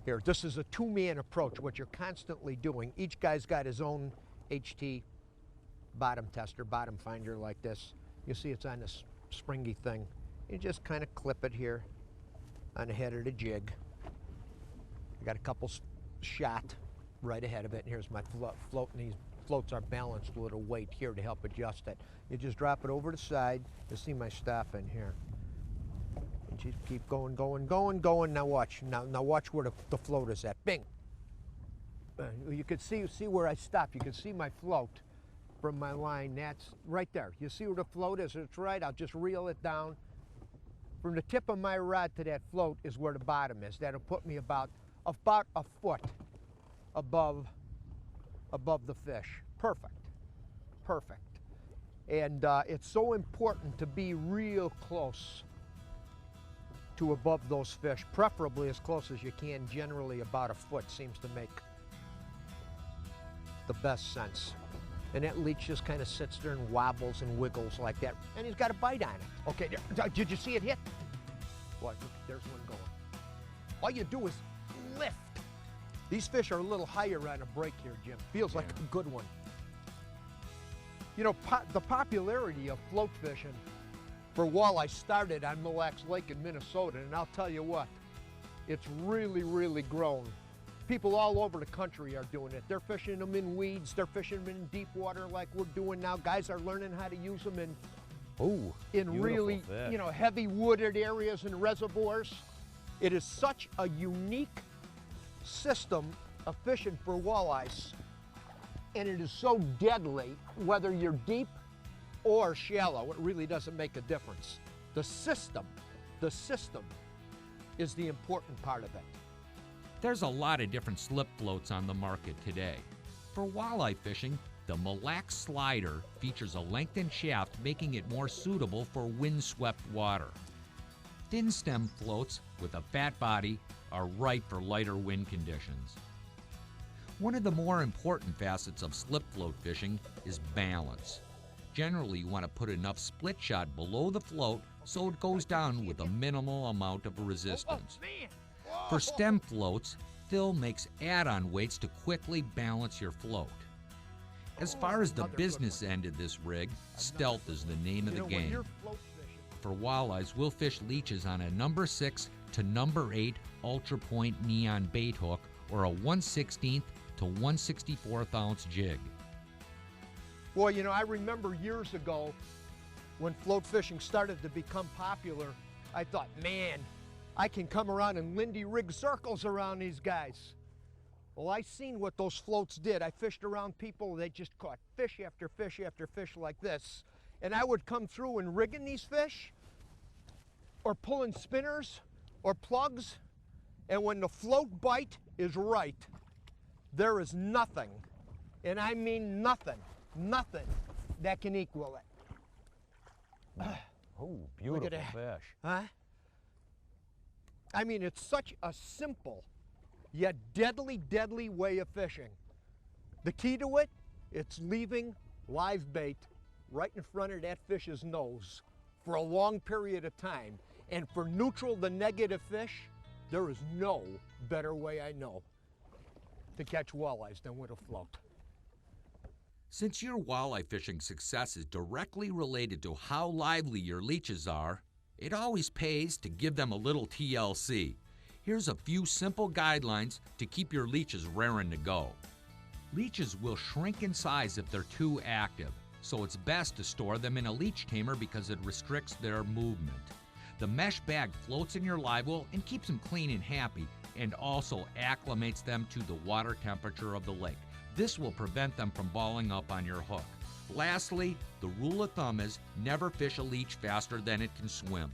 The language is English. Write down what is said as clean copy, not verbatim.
Here, this is a two-man approach, what you're constantly doing. Each guy's got his own HT bottom tester, bottom finder like this. You see it's on this springy thing. You just kind of clip it here on the head of the jig. I got a couple shot right ahead of it, and here's my float, and these floats are balanced with a weight here to help adjust it. You just drop it over the side. You see my stop in here. And just keep going, going, going, going. Now watch. Now watch where the float is at. Bing. You can see where I stop. You can see my float from my line. That's right there. You see where the float is? It's right. I'll just reel it down. From the tip of my rod to that float is where the bottom is. That'll put me about a foot above the fish. Perfect. Perfect. And it's so important to be real close to above those fish, preferably as close as you can. Generally about a foot seems to make the best sense. And that leech just kind of sits there and wobbles and wiggles like that. And he's got a bite on it. Okay, did you see it hit? What? Look, there's one going. All you do is lift. These fish are a little higher on a break here, Jim. Feels like a good one. You know, the popularity of float fishing for walleye started on Mille Lacs Lake in Minnesota, and I'll tell you what, it's really, really grown. People all over the country are doing it. They're fishing them in weeds, they're fishing them in deep water like we're doing now. Guys are learning how to use them in really, fish. You know, heavy wooded areas and reservoirs. It is such a unique system of fishing for walleyes, and it is so deadly whether you're deep or shallow. It really doesn't make a difference. The system is the important part of it. There's a lot of different slip floats on the market today. For walleye fishing, the Mille Lacs Slider features a lengthened shaft, making it more suitable for windswept water. Thin stem floats with a fat body are right for lighter wind conditions. One of the more important facets of slip float fishing is balance. Generally, you want to put enough split shot below the float so it goes down with a minimal amount of resistance. For stem floats, fill makes add-on weights to quickly balance your float. As far as the business end of this rig, stealth is the name of the game. For walleyes, we'll fish leeches on a number 6 to number 8 Ultra Point neon bait hook or a 1/16 to 1/64 ounce jig. Boy, you know, I remember years ago when float fishing started to become popular, I thought, man, I can come around and Lindy rig circles around these guys. Well, I seen what those floats did. I fished around people, they just caught fish after fish after fish like this. And I would come through and rigging these fish or pulling spinners or plugs. And when the float bite is right, there is nothing, and I mean nothing that can equal it. Oh, beautiful fish. Huh? I mean, it's such a simple yet deadly, deadly way of fishing. The key to it, it's leaving live bait right in front of that fish's nose for a long period of time. And for neutral the negative fish, there is no better way I know to catch walleyes than with a float. Since your walleye fishing success is directly related to how lively your leeches are, it always pays to give them a little TLC. Here's a few simple guidelines to keep your leeches raring to go. Leeches will shrink in size if they're too active, so it's best to store them in a leech tamer because it restricts their movement. The mesh bag floats in your live well and keeps them clean and happy, and also acclimates them to the water temperature of the lake. This will prevent them from balling up on your hook. Lastly, the rule of thumb is never fish a leech faster than it can swim.